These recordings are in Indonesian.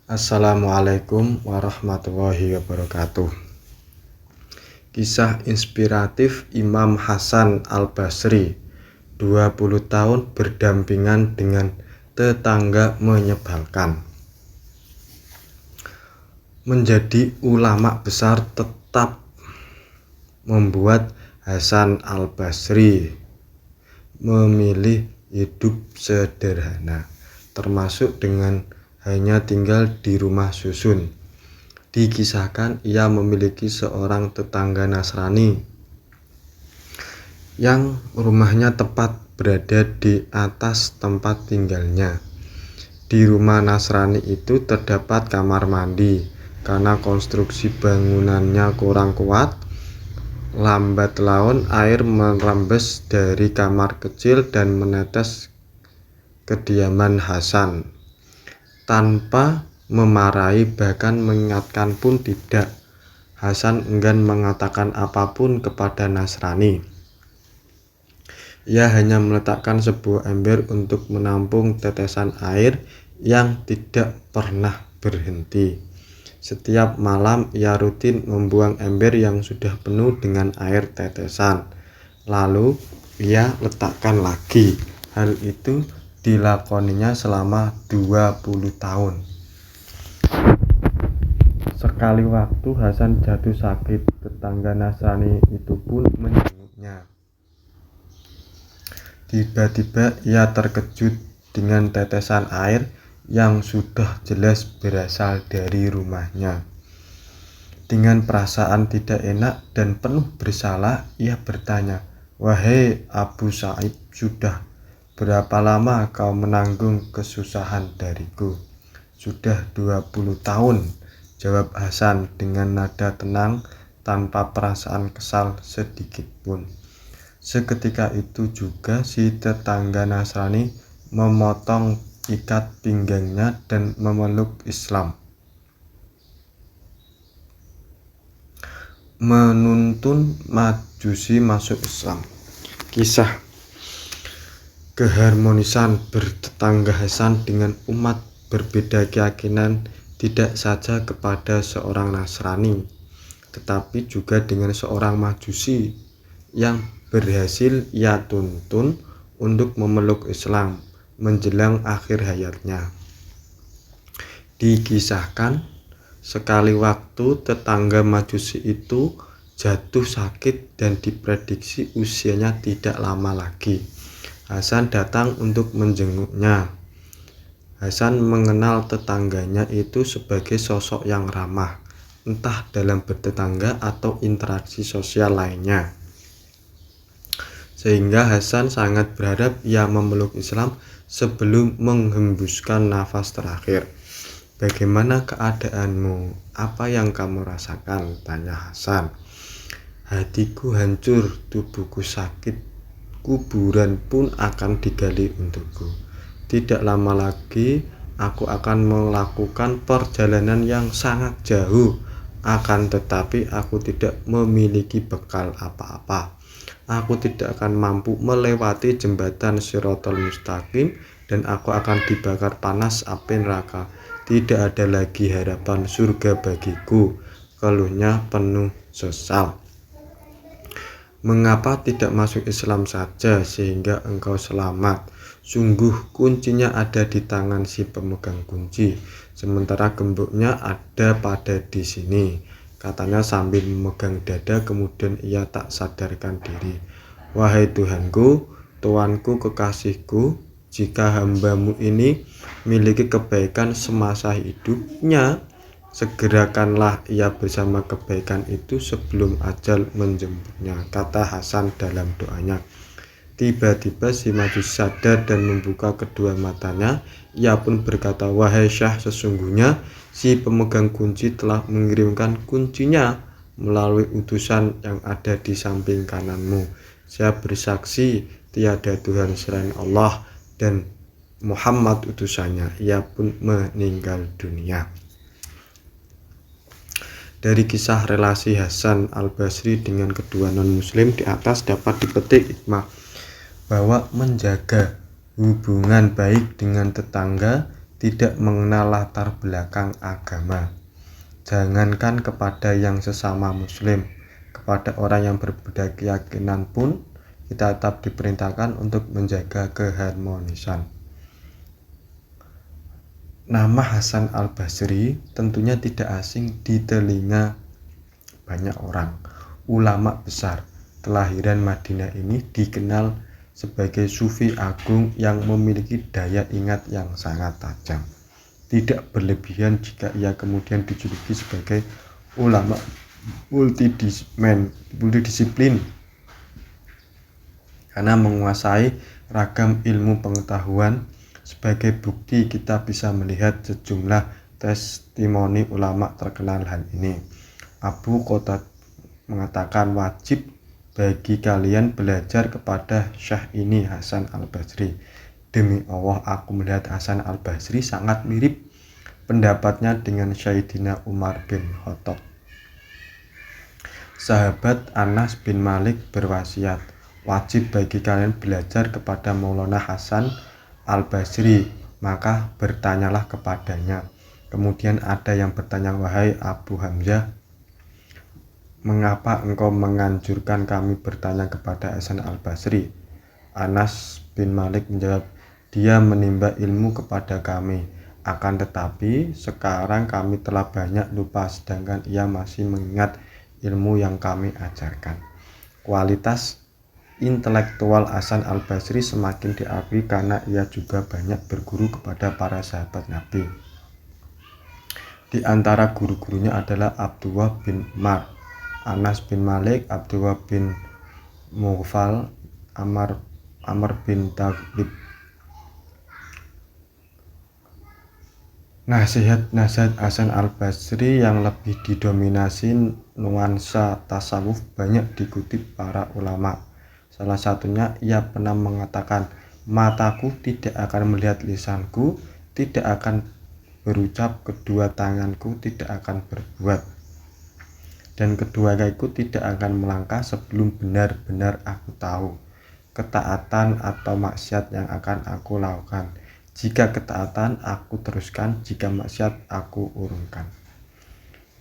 Assalamualaikum warahmatullahi wabarakatuh. Kisah inspiratif Imam Hasan Al-Basri, 20 tahun berdampingan dengan tetangga menyebalkan. Menjadi ulama besar tetap membuat Hasan Al-Basri memilih hidup sederhana, termasuk dengan hanya tinggal di rumah susun. Dikisahkan ia memiliki seorang tetangga Nasrani yang rumahnya tepat berada di atas tempat tinggalnya. Di rumah Nasrani itu terdapat kamar mandi. Karena konstruksi bangunannya kurang kuat, lambat laun air merembes dari kamar kecil dan menetes kediaman Hasan. Tanpa memarahi bahkan mengingatkan pun tidak, Hasan enggan mengatakan apapun kepada Nasrani. Ia hanya meletakkan sebuah ember untuk menampung tetesan air yang tidak pernah berhenti. Setiap malam ia rutin membuang ember yang sudah penuh dengan air tetesan, lalu ia letakkan lagi. Hal itu dilakoninya selama 20 tahun. Sekali waktu Hasan jatuh sakit, tetangga Nasrani itu pun menjenguknya. Tiba-tiba ia terkejut dengan tetesan air yang sudah jelas berasal dari rumahnya. Dengan perasaan tidak enak dan penuh bersalah, ia bertanya, "Wahai Abu Sa'id, sudah berapa lama kau menanggung kesusahan dariku?" "Sudah 20 tahun, jawab Hasan dengan nada tenang tanpa perasaan kesal sedikit pun. Seketika itu juga si tetangga Nasrani memotong ikat pinggangnya dan memeluk Islam. Menuntun Majusi masuk Islam. Kisah keharmonisan bertetangga Hasan dengan umat berbeda keyakinan tidak saja kepada seorang Nasrani, tetapi juga dengan seorang Majusi yang berhasil ia tuntun untuk memeluk Islam menjelang akhir hayatnya. Dikisahkan sekali waktu tetangga Majusi itu jatuh sakit dan diprediksi usianya tidak lama lagi. Hasan datang untuk menjenguknya. Hasan mengenal tetangganya itu sebagai sosok yang ramah, entah dalam bertetangga atau interaksi sosial lainnya. Sehingga Hasan sangat berharap ia memeluk Islam sebelum menghembuskan nafas terakhir. "Bagaimana keadaanmu? Apa yang kamu rasakan?" tanya Hasan. "Hatiku hancur, tubuhku sakit. Kuburan pun akan digali untukku. Tidak lama lagi aku akan melakukan perjalanan yang sangat jauh. Akan tetapi aku tidak memiliki bekal apa-apa. Aku tidak akan mampu melewati jembatan Shiratal Mustaqim dan aku akan dibakar panas api neraka. Tidak ada lagi harapan surga bagiku," keluhnya penuh sesal. "Mengapa tidak masuk Islam saja sehingga engkau selamat? Sungguh kuncinya ada di tangan si pemegang kunci, sementara gemboknya ada pada di sini," katanya sambil memegang dada. Kemudian ia tak sadarkan diri. "Wahai Tuhanku, Tuanku, kekasihku, jika hambamu ini memiliki kebaikan semasa hidupnya, segerakanlah ia bersama kebaikan itu sebelum ajal menjemputnya," kata Hasan dalam doanya. Tiba-tiba si Majusi sadar dan membuka kedua matanya. Ia pun berkata, "Wahai Syah, sesungguhnya si pemegang kunci telah mengirimkan kuncinya melalui utusan yang ada di samping kananmu. Saya bersaksi tiada Tuhan selain Allah dan Muhammad utusannya." Ia pun meninggal dunia. Dari kisah relasi Hasan Al-Basri dengan kedua non-muslim di atas dapat dipetik hikmah bahwa menjaga hubungan baik dengan tetangga tidak mengenal latar belakang agama. Jangankan kepada yang sesama muslim, kepada orang yang berbeda keyakinan pun kita tetap diperintahkan untuk menjaga keharmonisan. Nama Hasan al-Basri tentunya tidak asing di telinga banyak orang. Ulama besar kelahiran Madinah ini dikenal sebagai sufi agung yang memiliki daya ingat yang sangat tajam. Tidak berlebihan jika ia kemudian dijuluki sebagai ulama multidisiplin karena menguasai ragam ilmu pengetahuan. Sebagai bukti kita bisa melihat sejumlah testimoni ulama terkenal hal ini. Abu Qatadah mengatakan wajib bagi kalian belajar kepada Syekh ini, Hasan al-Basri. Demi Allah, aku melihat Hasan al-Basri sangat mirip pendapatnya dengan Sayyidina Umar bin Khattab. Sahabat Anas bin Malik berwasiat, wajib bagi kalian belajar kepada Maulana Hasan al-Basri, maka bertanyalah kepadanya. Kemudian ada yang bertanya, wahai Abu Hamzah, mengapa engkau menganjurkan kami bertanya kepada Hasan al-Basri? Anas bin Malik menjawab, dia menimba ilmu kepada kami, akan tetapi sekarang kami telah banyak lupa sedangkan ia masih mengingat ilmu yang kami ajarkan. Kualitas intelektual Hasan al-Basri semakin diakui karena ia juga banyak berguru kepada para sahabat Nabi. Di antara guru-gurunya adalah Abdullah bin Mar, Anas bin Malik, Abdullah bin Mughfal, Amr bin Taghlib. Nasihat Hasan al-Basri yang lebih didominasi nuansa tasawuf banyak dikutip para ulama. Salah satunya ia pernah mengatakan, mataku tidak akan melihat lisanku, tidak akan berucap, kedua tanganku tidak akan berbuat, dan kedua kakiku tidak akan melangkah sebelum benar-benar aku tahu ketaatan atau maksiat yang akan aku lakukan. Jika ketaatan aku teruskan, jika maksiat aku urungkan.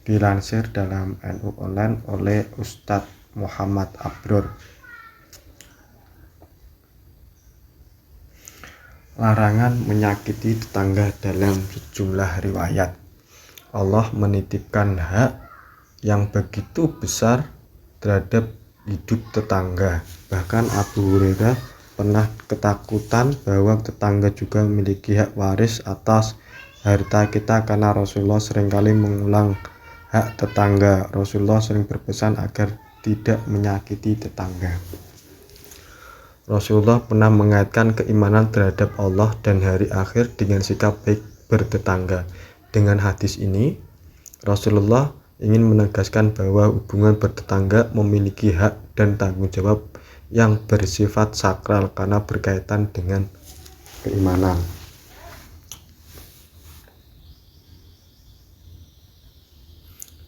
Dilansir dalam NU Online oleh Ustadz Muhammad Abror. Larangan menyakiti tetangga dalam sejumlah riwayat. Allah menitipkan hak yang begitu besar terhadap hidup tetangga. Bahkan Abu Hurairah pernah ketakutan bahwa tetangga juga memiliki hak waris atas harta kita karena Rasulullah seringkali mengulang hak tetangga. Rasulullah sering berpesan agar tidak menyakiti tetangga. Rasulullah pernah mengaitkan keimanan terhadap Allah dan hari akhir dengan sikap baik bertetangga. Dengan hadis ini, Rasulullah ingin menegaskan bahwa hubungan bertetangga memiliki hak dan tanggung jawab yang bersifat sakral karena berkaitan dengan keimanan.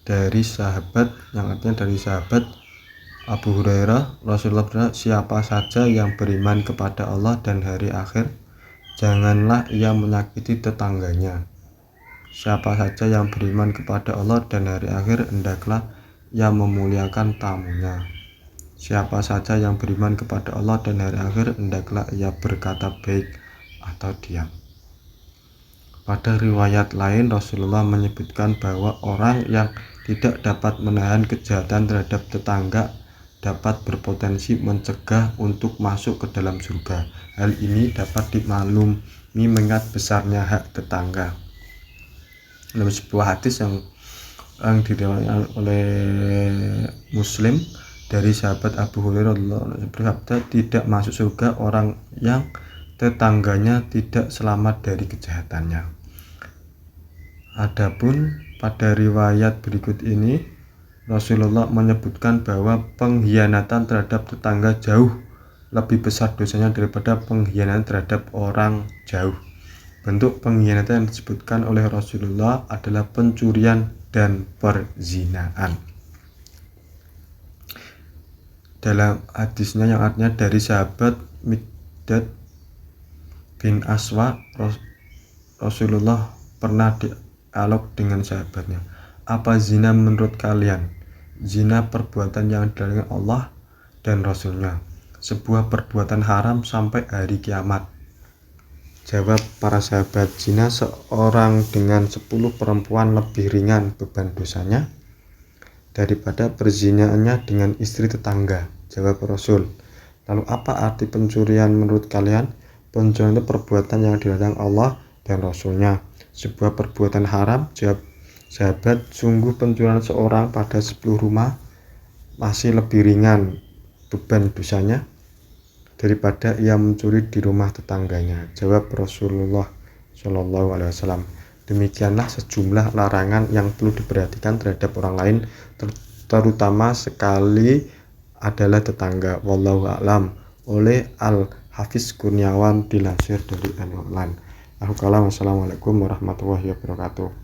Dari sahabat, yang artinya dari sahabat Abu Hurairah, Rasulullah berkata, siapa saja yang beriman kepada Allah dan hari akhir, janganlah ia menyakiti tetangganya. Siapa saja yang beriman kepada Allah dan hari akhir, hendaklah ia memuliakan tamunya. Siapa saja yang beriman kepada Allah dan hari akhir, hendaklah ia berkata baik atau diam. Pada riwayat lain, Rasulullah menyebutkan bahwa orang yang tidak dapat menahan kejahatan terhadap tetangga dapat berpotensi mencegah untuk masuk ke dalam surga. Hal ini dapat dimaklumi mengingat besarnya hak tetangga. Dalam sebuah hadis yang diriwayatkan oleh Muslim dari sahabat Abu Hurairah bersabda, tidak masuk surga orang yang tetangganya tidak selamat dari kejahatannya. Adapun pada riwayat berikut ini Rasulullah menyebutkan bahwa pengkhianatan terhadap tetangga jauh lebih besar dosanya daripada pengkhianatan terhadap orang jauh. Bentuk pengkhianatan yang disebutkan oleh Rasulullah adalah pencurian dan perzinaan. Dalam hadisnya yang artinya dari sahabat Miqdad bin Aswad, Rasulullah pernah dialog dengan sahabatnya. Apa zina menurut kalian? Zina perbuatan yang dilarang Allah dan Rasulnya, sebuah perbuatan haram sampai hari kiamat. Jawab para sahabat, zina seorang dengan 10 perempuan lebih ringan beban dosanya daripada perzinaannya dengan istri tetangga. Jawab Rasul, lalu apa arti pencurian menurut kalian? Pencurian itu perbuatan yang dilarang Allah dan Rasulnya, sebuah perbuatan haram. Jawab sahabat, sungguh pencurian seorang pada 10 rumah masih lebih ringan beban dosanya daripada ia mencuri di rumah tetangganya. Jawab Rasulullah Shallallahu Alaihi Wasallam, demikianlah sejumlah larangan yang perlu diperhatikan terhadap orang lain, terutama sekali adalah tetangga. Wallahu a'lam. Oleh Al-Hafiz Kurniawan, dilansir dari Al-Mu'lan. Wassalamualaikum warahmatullahi wabarakatuh.